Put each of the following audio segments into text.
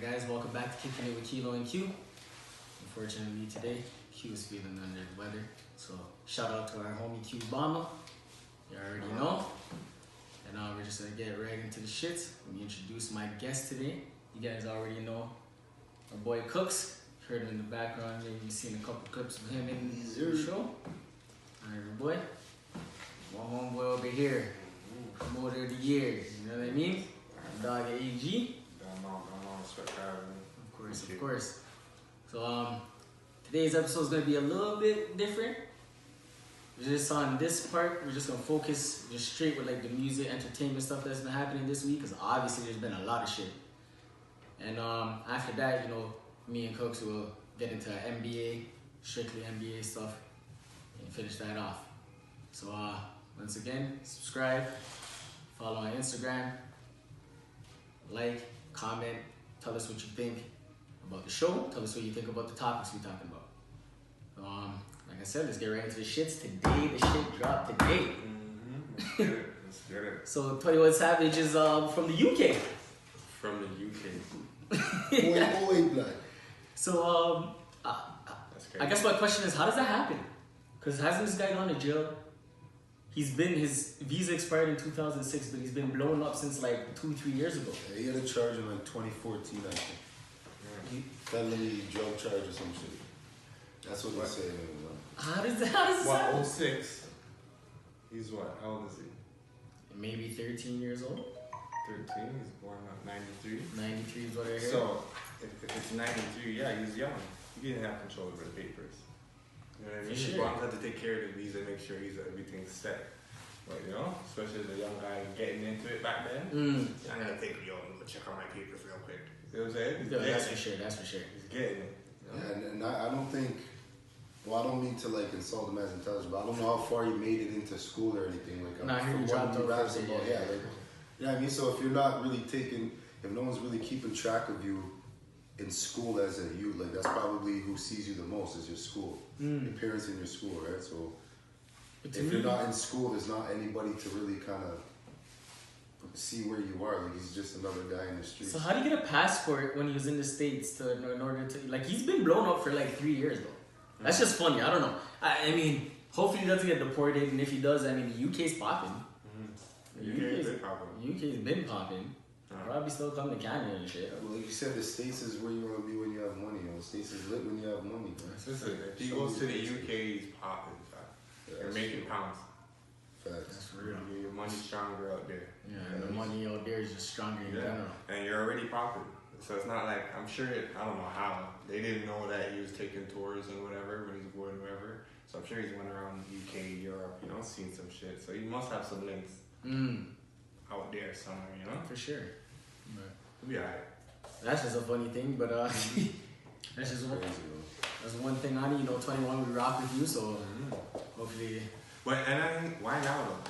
guys, welcome back to Kickin' It with Kelo and Q. Unfortunately today, Q is feeling under the weather. So shout out to our homie Q Obama. You already know. And we're just gonna get right into the shits. Let me introduce my guest today. You guys already know our boy Cooks. Heard him in the background, maybe you've seen a couple clips of him in the show. Alright, boy. My homeboy over here. Promoter of the year. You know what I mean? Dog AG. Of course. So today's episode is gonna be a little bit different. Just on this part, we're just gonna focus just straight with like the music, entertainment stuff that's been happening this week, because obviously there's been a lot of shit. And after that, you know, me and Cooks will get into NBA, strictly NBA stuff, and finish that off. So once again, subscribe, follow on Instagram, like, comment, tell us what you think about the show, tell us what you think about the topics we're talking about. Like I said, let's get right into the shits. Today, the shit dropped today. Let's get it. So 21 Savage is from the UK. From the UK. Boy, blood. So That's crazy. I guess my question is, how does that happen? Because hasn't this guy gone to jail? His visa expired in 2006, but he's been blown up since like 2-3 years ago. Yeah, he had a charge in like 2014, I think. Felony drug charge or some shit. That's what they say. How does this happen? What, 06? He's what? How old is he? Maybe 13 years old. 13? He's born in 93? 93 is what I heard. So, if it's 93, yeah, he's young. He didn't have control over the papers. You know what I mean? For His sure. mom had to take care of the visa, make sure everything's set. But, you know, especially as a young guy getting into it back then, I'm going to take you and go check on my papers real quick. You know what I'm saying? That's for sure. That's for sure. He's getting it. You know? Yeah, and I don't think, well, I don't mean to like insult him as intelligent, but I don't know how far he made it into school or anything. Like, Nah, he from dropped what he out raps first, about, yeah. like, you know what I mean? So if you're not really taking, if no one's really keeping track of you in school as a youth, like that's probably who sees you the most is your school, your parents in your school, right? So But to if me, you're not in school, there's not anybody to really kind of see where you are. Like he's just another guy in the street. so how do you get a passport when he was in the States in order to, like, he's been blown up for like 3 years though. That's just funny. I don't know. I mean, hopefully he doesn't get deported, and if he does, I mean, the UK's popping. The UK's been popping. UK's been popping. Probably still come to Canada and shit. Well, like you said, the States is where you want to be when you have money. You know, the States is lit when you have money, bro. Listen, if he goes to the UK, he's popping. You're making pounds. Facts. That's real. Your money's stronger out there. Yeah, and the money out there is just stronger in general. And you're already popping. So it's not like, I'm sure, I don't know how. They didn't know that he was taking tours and whatever when he's going wherever. So I'm sure he's went around UK, Europe, you know, seen some shit. So he must have some links out there somewhere, you know? For sure. He'll be alright. That's just a funny thing, but that's just one. Crazy, bro. That's one thing on it. You know, 21, we rock with you, so hopefully. But, and I mean, why now though?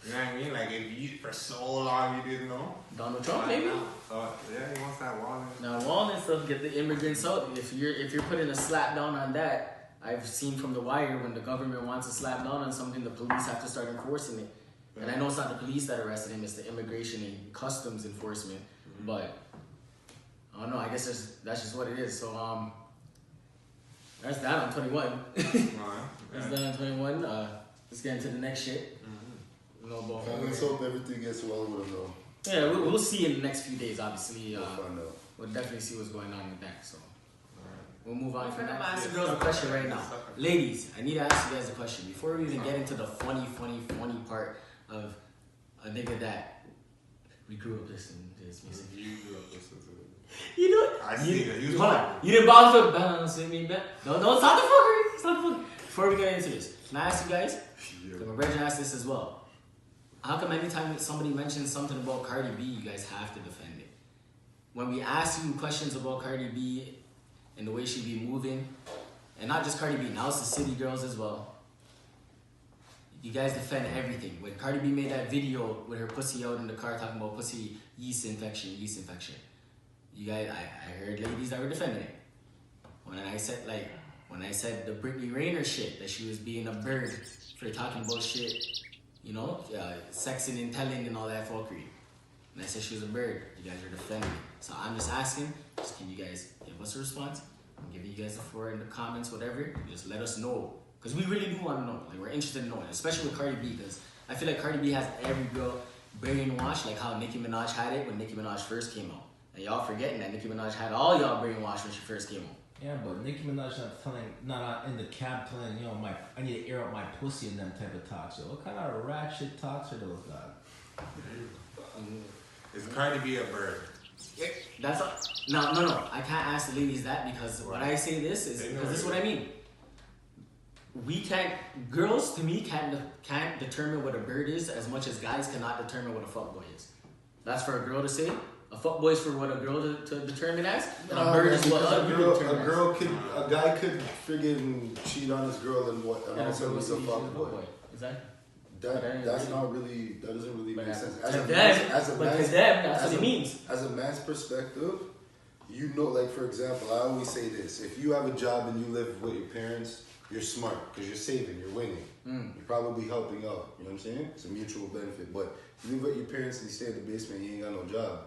You know what I mean? Like, if you, for so long you didn't know. Donald Trump, maybe. Yeah, he wants that wallet. Now, Walnut stuff, get the immigrants out. If you're putting a slap down on that, I've seen from The Wire when the government wants to slap down on something, the police have to start enforcing it. And I know it's not the police that arrested him; it's the immigration and customs enforcement. But I don't know. I guess that's just what it is. So that's that on 21. That's that on 21. Let's get into the next shit. You know about Let's hope everything gets well with him, though. Yeah, we'll see in the next few days. Obviously, We'll find out. we'll definitely see what's going on with that. So we'll move on from that. Ask the girls a question right now. Ladies, I need to ask you guys a question before we even get into the funny part of a nigga that we grew up listening to his music. You grew up listening to it. You know what? I see that. Hold on. You didn't bounce with me, man. No, stop the fuckery. Stop the fuckery. Before we get into this, can I ask you guys? So my brother asked this as well. How come anytime somebody mentions something about Cardi B, you guys have to defend it? When we ask you questions about Cardi B and the way she be moving, and not just Cardi B, now it's the city girls as well. You guys defend everything. When Cardi B made that video with her pussy out in the car talking about pussy yeast infection. You guys, I heard ladies that were defending it. When I said the Britney Rayner shit, that she was being a bird for talking about shit, you know, sexing and telling and all that fuckery. And I said she was a bird. You guys are defending me. So I'm just asking, just can you guys give us a response? I'm giving you guys the floor in the comments, whatever. Just let us know. Because we really do want to know. Like, we're interested in knowing, especially with Cardi B, because I feel like Cardi B has every girl brainwashed, like how Nicki Minaj had it when Nicki Minaj first came out. And y'all forgetting that Nicki Minaj had all y'all brainwashed when she first came out. Yeah, but Nicki Minaj not in the cab telling, you know, I need to air out my pussy and them type of talks. Yo, what kind of rat shit talks are those, dog? Is Cardi B a bird? That's no. I can't ask the ladies that because when I say this is because this is what I mean. We can't. Girls to me can't determine what a bird is as much as guys cannot determine what a fuckboy is. That's for a girl to say. A fuckboy is for what a girl to determine as. And a bird is what a guy could friggin' cheat on his girl and what and also he's a fuckboy. Exactly. That doesn't really make sense. As a man, that's what it means. As a man's perspective, you know, like for example, I always say this: if you have a job and you live with your parents, you're smart because you're saving, you're winning, you're probably helping out. You know what I'm saying? It's a mutual benefit. But if you live with your parents and you stay in the basement, you ain't got no job.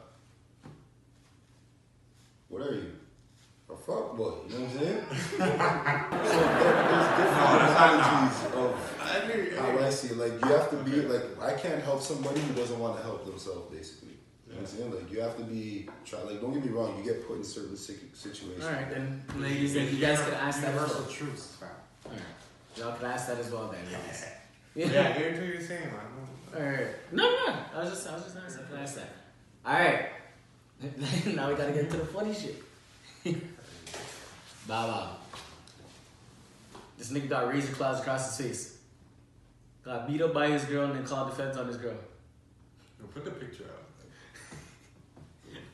What are you? A fuck boy, you know what I'm saying? So there's different analogies of how I see it. Like you have to be like I can't help somebody who doesn't want to help themselves, basically. You know what I'm saying? Like you have to be like don't get me wrong, you get put in certain situations. Alright, then ladies, if you guys could ask that as well. Universal truths, fam. Alright. Y'all could ask that as well then, ladies. Yeah, hear what you're saying, man. Alright. No. I was just asking. I could ask that. Alright. Now we gotta get into the funny shit. Bow. This nigga got razor claws across his face. Got beat up by his girl and then called the feds on his girl. No, put the picture out.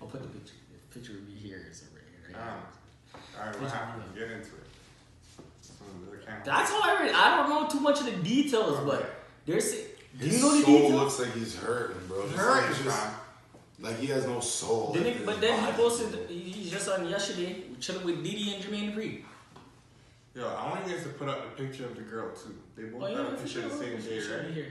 I'll put the picture. The picture would be here. It's right here. Alright, what happened? Get into it. That's all I read. I don't know too much of the details, but there's. Do you know the His details? soul looks like he's hurting, bro. Like he has no soul. But then he posted. He's just on yesterday chilling with Diddy and Jermaine Dupri. Yo, I want you guys to put up the picture of the girl too. They both got a picture the same day, right? Yeah.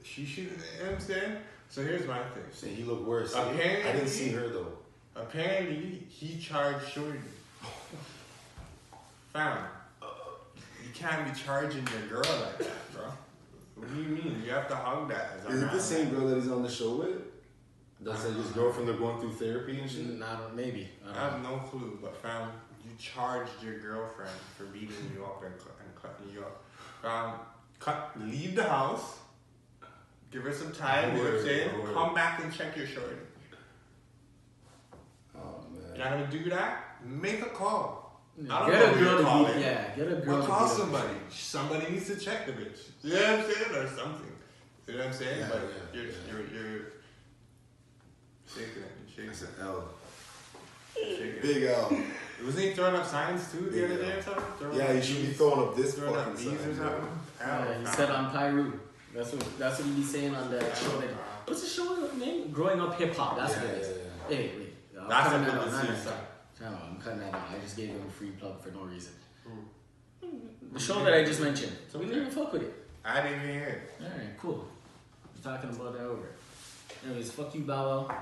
She, you know what I'm saying? So here's my thing. So he looked worse. Apparently, I didn't see her though. Apparently, he charged Shorty. Fam, you can't be charging your girl like that, bro. What do you mean? You have to hug that. Is it the same girl that he's on the show with? That's like his girlfriend, they're going through therapy and shit? Maybe. I have no clue, but fam, you charged your girlfriend for beating you up and cutting you up. Leave the house, give her some time, you know what I'm saying? Come back and check your shorty. Oh, man. You gotta do that? Make a call. I don't Get know a who girl you're calling. get a girl. Or call somebody. Somebody needs to check the bitch. You know what I'm saying? Or something. You know what I'm saying? Yeah, but yeah, you're shaking it. That's an L. Shaking Big L. Wasn't he throwing up signs too the other day or something? Yeah, he should be throwing up this throwing fucking up bees or sign. something. Yeah, he said on Pyru. That's what he be saying on the show. That, what's the show name? Growing Up Hip Hop. That's what it is. Yeah. Hey, wait. That's I'm a cutting good that out. decision. I'm cutting that out. I just gave him a free plug for no reason. The show that I just mentioned. So we didn't even fuck with it. I didn't even hear it. Alright, cool. We're talking about that over. Anyways, fuck you, Bow Wow.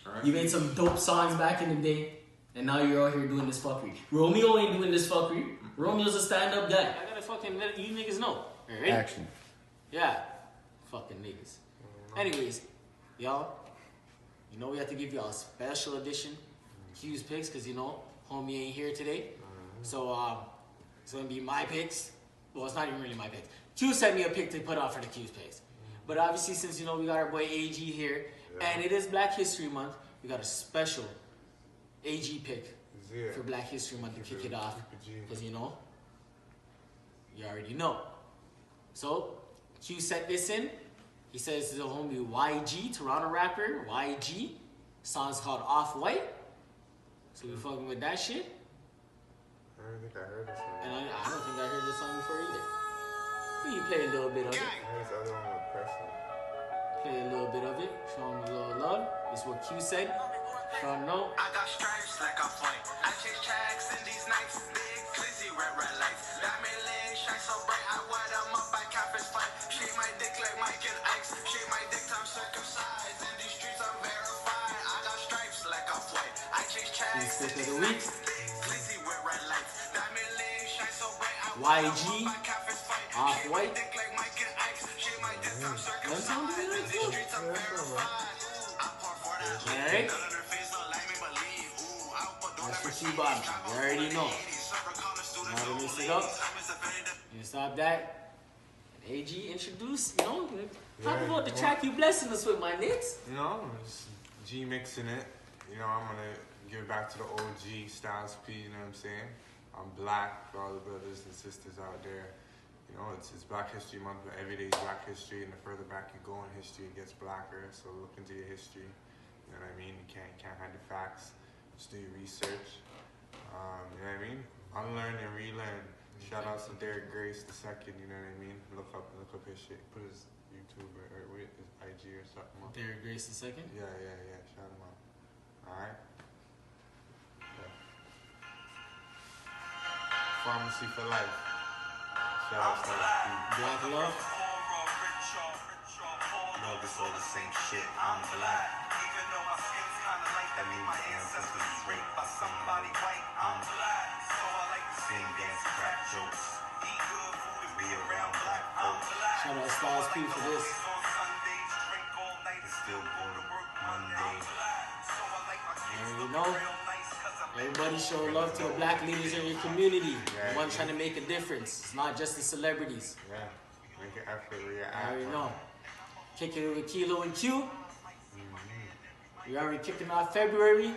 Alright. You made some dope songs back in the day, and now you're out here doing this fuckery. Romeo ain't doing this fuckery. Romeo's a stand-up guy. I gotta fucking let you niggas know. Alright? Action. Yeah. Fucking niggas. Anyways, y'all, you know we have to give y'all a special edition Q's picks, because you know, homie ain't here today. So, it's gonna be my picks. Well, it's not even really my picks. Q sent me a pick to put out for the Q's picks. But obviously, since you know we got our boy AG here, and it is Black History Month, we got a special AG pick for Black History Month to kick it off. Because you know, you already know. So, Q sent this in. He says this is a homie YG, Toronto rapper, YG. Song's called Off-White. So we fucking with that shit. I don't think I heard this one. And I don't think I heard this song before either. But you play a little bit of it. I heard this other one with Preston. Play a little bit of it. Show him a little love. This is what Q said. Y'all know. I got stripes like I fight. I chase tracks in these nights. Big glizzy, red lights. Diamond legs shine so bright. I wear them up by Campus fight. Shake my dick like Mike and Ike's. Shake my dick, I'm circumcised in these streets. This pick of the week. YG, Off-White. That sound good too. Alright. That's for T-Bob. You already know. Now to mix it up. You stop that. AG introduce, talk about the track you blessing us with, my niggas. Just G mixing it. I'm gonna give it back to the OG Styles P, you know what I'm saying? I'm black for all the brothers and sisters out there. It's Black History Month, but every day is Black History, and the further back you go in history, it gets blacker. So look into your history. You know what I mean? You can't hide the facts. Just do your research. You know what I mean? Unlearn and relearn. Shout out to Derek Grace II, you know what I mean? Look up his shit. Put his YouTube or his IG or something up. Derek Grace II? Yeah. Shout him out. Alright? Yeah. Pharmacy for life. Shout out to Black Love. No, this all the same shit. I'm black. Even though my skin's kinda like that means my ancestors was raped by somebody white. I'm black. So I like to sing, dance, crack jokes. Eat good food and be around black folks. Shout out Styles P for this. Still go to work Monday. And everybody show love to the black leaders in your community. The one trying to make a difference. It's not just the celebrities. Yeah. Make an effort where you're I at. already know. Kicking with Kelo Q. We already kicking off February.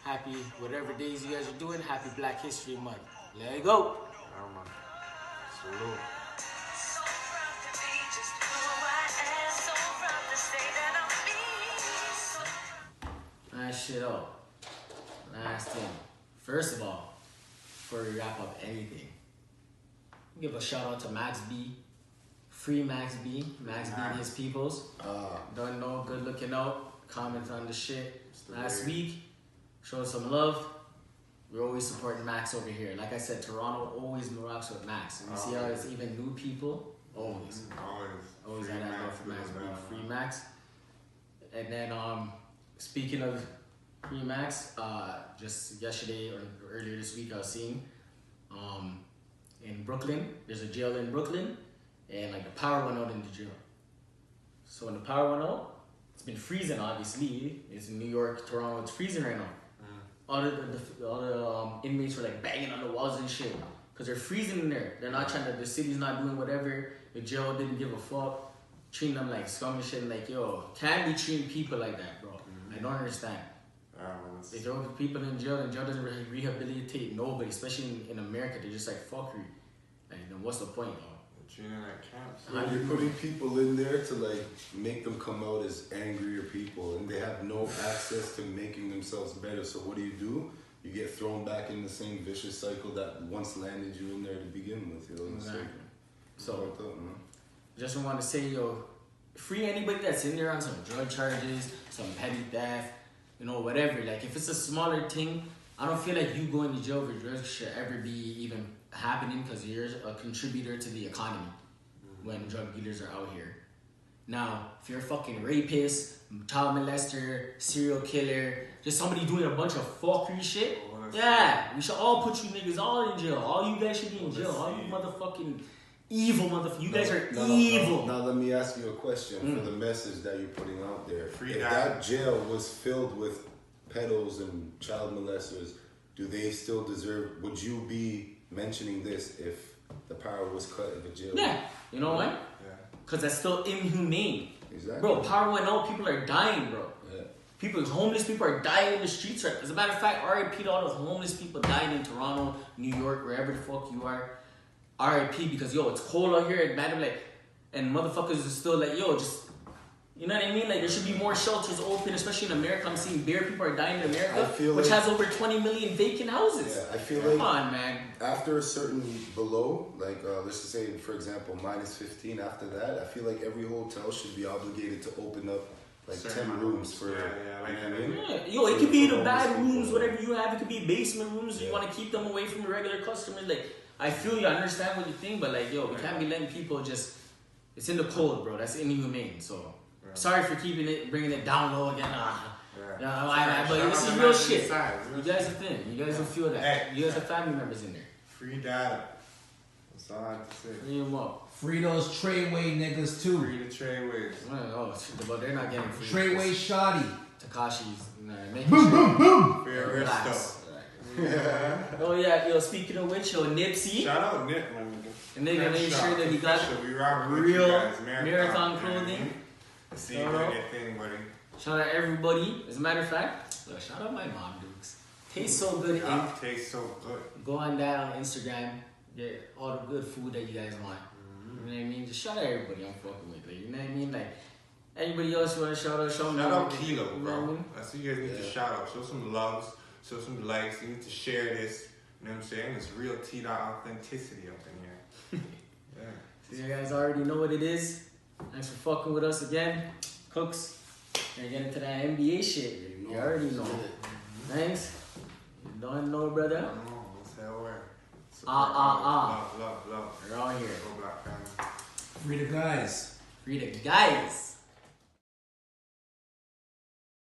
Happy whatever days you guys are doing. Happy Black History Month. Let it go. Yeah, man. Salute. Nice shit up. Last thing. First of all, before we wrap up anything, give a shout out to Max B. Free Max B. Max B and his peoples. Don't know, good looking out. Comment on the shit last week. Show some love. We're always supporting Max over here. Like I said, Toronto always rocks with Max. And you see how it's even new people? Always had that love for Max B. Free Max. And then speaking of Free Max, just yesterday or earlier this week I was seeing in Brooklyn, there's a jail in Brooklyn, and like the power went out in the jail. So when the power went out, it's been freezing obviously. It's in New York, Toronto, it's freezing right now. All the inmates were like banging on the walls and shit because they're freezing in there. They're not trying to, the city's not doing whatever. The jail didn't give a fuck, treating them like scum and shit. Like, yo, can't be treating people like that, bro. I don't understand. They throw people in jail, and jail doesn't really rehabilitate nobody, especially in America. They're just like fuckery. Like, then what's the point, bro? Treating like camps. You're putting people in there to like make them come out as angrier people, and they have no access to making themselves better. So what do? You get thrown back in the same vicious cycle that once landed you in there to begin with. Exactly. So just want to say, yo, free anybody that's in there on some drug charges, some petty theft, whatever. Like if it's a smaller thing, I don't feel like you going to jail for drugs should ever be even happening because you're a contributor to the economy when drug dealers are out here. Now, if you're a fucking rapist, child molester, serial killer, just somebody doing a bunch of fuckery shit, we should all put you niggas all in jail. All you guys should be in jail. All you motherfucking evil motherfuckers. You guys are evil. Now let me ask you a question for the message that you're putting out there. Free if that jail was filled with pedos and child molesters, do they still deserve, would you be mentioning this if the power was cut in the jail? Yeah. You know why? Yeah. Because that's still inhumane. Exactly. Bro, power went out, people are dying, bro. Yeah. Homeless people are dying in the streets. Right? As a matter of fact, RIP to all the homeless people dying in Toronto, New York, wherever the fuck you are. RIP because, yo, it's cold out here, and motherfuckers are still like, yo, just, you know what I mean? Like, there should be more shelters open, especially in America. I'm seeing bare people are dying in America, which has over 20 million vacant houses. Yeah, I feel Come on, man. After a certain below, like, let's just say, for example, -15, after that, I feel like every hotel should be obligated to open up, like, certain 10 rooms for, like you know what I mean? Yeah. Yo, it could be the bad rooms, whatever you have. It could be basement rooms. You want to keep them away from the regular customers. Like, I feel you, I understand what you think, but like, yo, we can't be letting people just, it's in the code, bro. That's inhumane. So, sorry for bringing it down low again. Yeah, but this is real shit. You guys are thin. You guys don't feel that. Hey. You guys have family members in there. Free data. That's all I have to say. Free them up. Free those Treyway niggas too. Free the tradeways. Oh, but they're not getting free. Treyway shoddy. Takashi's. Boom, boom, boom. Fair rest Relax. stuff. Oh yeah, yo. Speaking of which, yo, Nipsey. Shout out Nip, my nigga. And they gonna make sure that he got we rocking with real you guys. marathon clothing. See you doing your thing, buddy. Shout out everybody. As a matter of fact, shout out my mom, Dukes. Tastes so good, Inc. Tastes so good. Go on that on Instagram. Get all the good food that you guys want. You know what I mean? Just shout out everybody I'm fucking with. Like, you know what I mean? Like, anybody else you want to shout out? Shout out Kelo, you know what I bro. mean? That's what you guys need to shout out. Show some loves. Show some likes. You need to share this. You know what I'm saying? It's real T-dot authenticity up in here. Yeah. So you guys already know what it is. Thanks for fucking with us again. Cooks. Gonna get into that NBA shit. You already know. Thanks. You don't know, brother. Let's head over. Love. Love. We're all here. Go Black family. Free the guys. Free the guys.